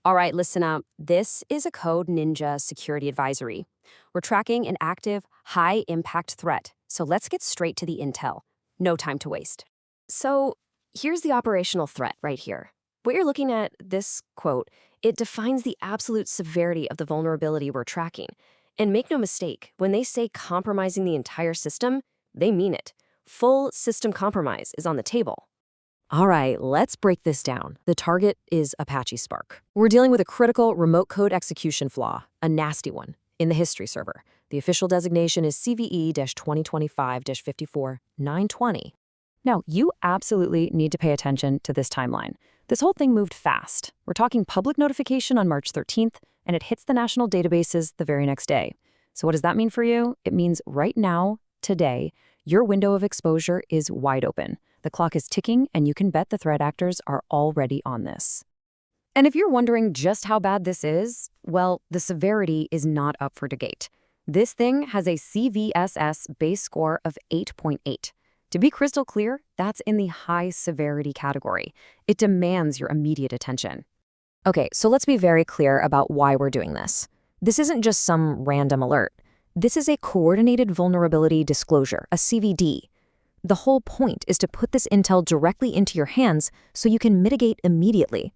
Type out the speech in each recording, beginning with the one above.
All right, listen up. This is a Code Ninja security advisory. We're tracking an active, high-impact threat, so let's get straight to the intel. No time to waste. So here's the operational threat right here. What you're looking at, this quote, it defines the absolute severity of the vulnerability we're tracking. And make no mistake, when they say compromising the entire system, they mean it. Full system compromise is on the table. All right, let's break this down. The target is Apache Spark. We're dealing with a critical remote code execution flaw, a nasty one, in the history server. The official designation is CVE-2025-54920. Now, you absolutely need to pay attention to this timeline. This whole thing moved fast. We're talking public notification on March 13th, and it hits the national databases the very next day. So what does that mean for you? It means right now, today, your window of exposure is wide open. The clock is ticking, and you can bet the threat actors are already on this. And if you're wondering just how bad this is, well, the severity is not up for debate. This thing has a CVSS base score of 8.8. To be crystal clear, that's in the high-severity category. It demands your immediate attention. Okay, so let's be very clear about why we're doing this. This isn't just some random alert. This is a coordinated vulnerability disclosure, a CVD. The whole point is to put this intel directly into your hands so you can mitigate immediately.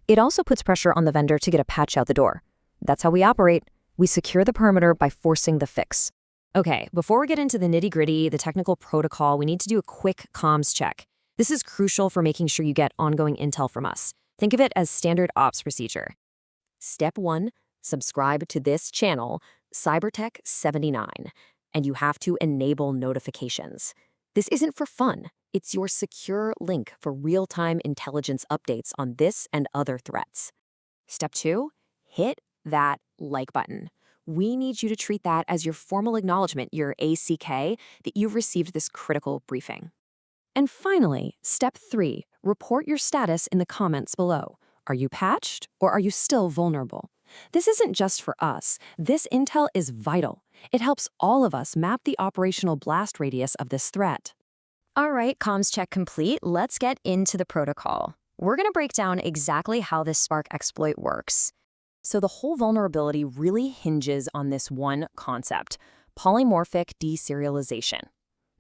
It also puts pressure on the vendor to get a patch out the door. That's how we operate. We secure the perimeter by forcing the fix. Okay, before we get into the nitty-gritty, the technical protocol, we need to do a quick comms check. This is crucial for making sure you get ongoing intel from us. Think of it as standard ops procedure. Step 1, subscribe to this channel, CyberTech79, and you have to enable notifications. This isn't for fun. It's your secure link for real-time intelligence updates on this and other threats. Step 2, hit that like button. We need you to treat that as your formal acknowledgement, your ACK, that you've received this critical briefing. And finally, step 3, report your status in the comments below. Are you patched or are you still vulnerable? This isn't just for us. This intel is vital. It helps all of us map the operational blast radius of this threat. All right, comms check complete. Let's get into the protocol. We're going to break down exactly how this Spark exploit works. So the whole vulnerability really hinges on this one concept, polymorphic deserialization.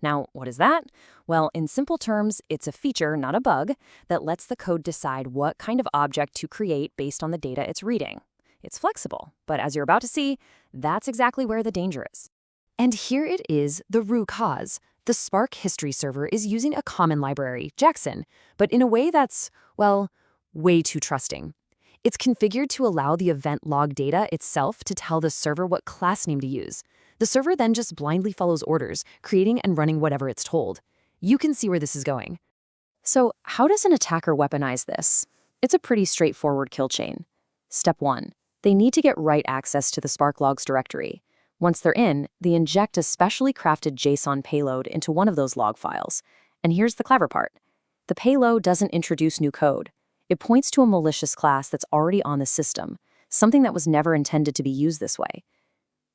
Now, what is that? Well, in simple terms, it's a feature, not a bug, that lets the code decide what kind of object to create based on the data it's reading. It's flexible, but as you're about to see, that's exactly where the danger is. And here it is, the root cause. The Spark history server is using a common library, JSON, but in a way that's, well, way too trusting. It's configured to allow the event log data itself to tell the server what class name to use. The server then just blindly follows orders, creating and running whatever it's told. You can see where this is going. So how does an attacker weaponize this? It's a pretty straightforward kill chain. Step 1. They need to get write access to the Spark logs directory. Once they're in, they inject a specially crafted JSON payload into one of those log files. And here's the clever part. The payload doesn't introduce new code. It points to a malicious class that's already on the system, something that was never intended to be used this way.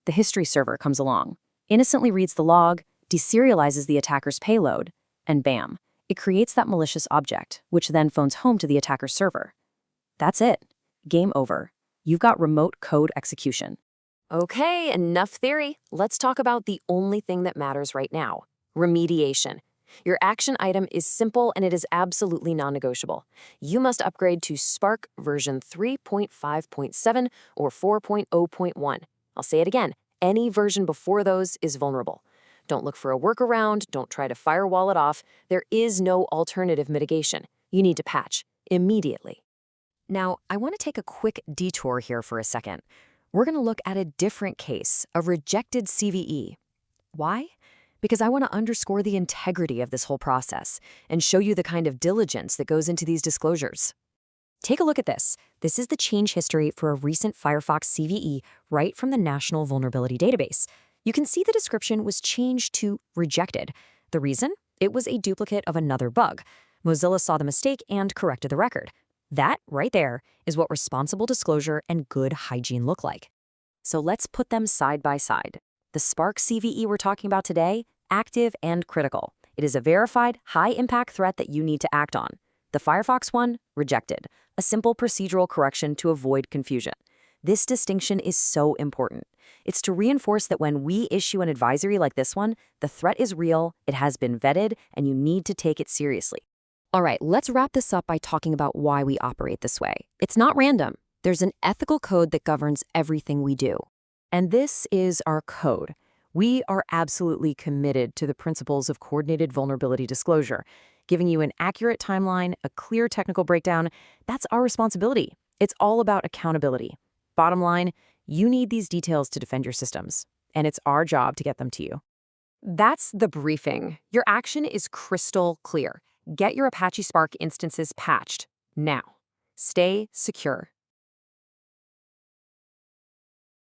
The history server comes along, innocently reads the log, deserializes the attacker's payload, and bam, it creates that malicious object, which then phones home to the attacker's server. That's it. Game over. You've got remote code execution. Okay, enough theory. Let's talk about the only thing that matters right now, remediation. Your action item is simple and it is absolutely non-negotiable. You must upgrade to Spark version 3.5.7 or 4.0.1. I'll say it again, any version before those is vulnerable. Don't look for a workaround, don't try to firewall it off. There is no alternative mitigation. You need to patch immediately. Now, I want to take a quick detour here for a second. We're going to look at a different case, a rejected CVE. Why? Because I want to underscore the integrity of this whole process and show you the kind of diligence that goes into these disclosures. Take a look at this. This is the change history for a recent Firefox CVE right from the National Vulnerability Database. You can see the description was changed to rejected. The reason? It was a duplicate of another bug. Mozilla saw the mistake and corrected the record. That, right there, is what responsible disclosure and good hygiene look like. So let's put them side by side. The Spark CVE we're talking about today, active and critical. It is a verified, high-impact threat that you need to act on. The Firefox one, rejected. A simple procedural correction to avoid confusion. This distinction is so important. It's to reinforce that when we issue an advisory like this one, the threat is real, it has been vetted, and you need to take it seriously. All right, let's wrap this up by talking about why we operate this way. It's not random. There's an ethical code that governs everything we do. And this is our code. We are absolutely committed to the principles of coordinated vulnerability disclosure. Giving you an accurate timeline, a clear technical breakdown, that's our responsibility. It's all about accountability. Bottom line, you need these details to defend your systems, and it's our job to get them to you. That's the briefing. Your action is crystal clear. Get your Apache Spark instances patched now. Stay secure.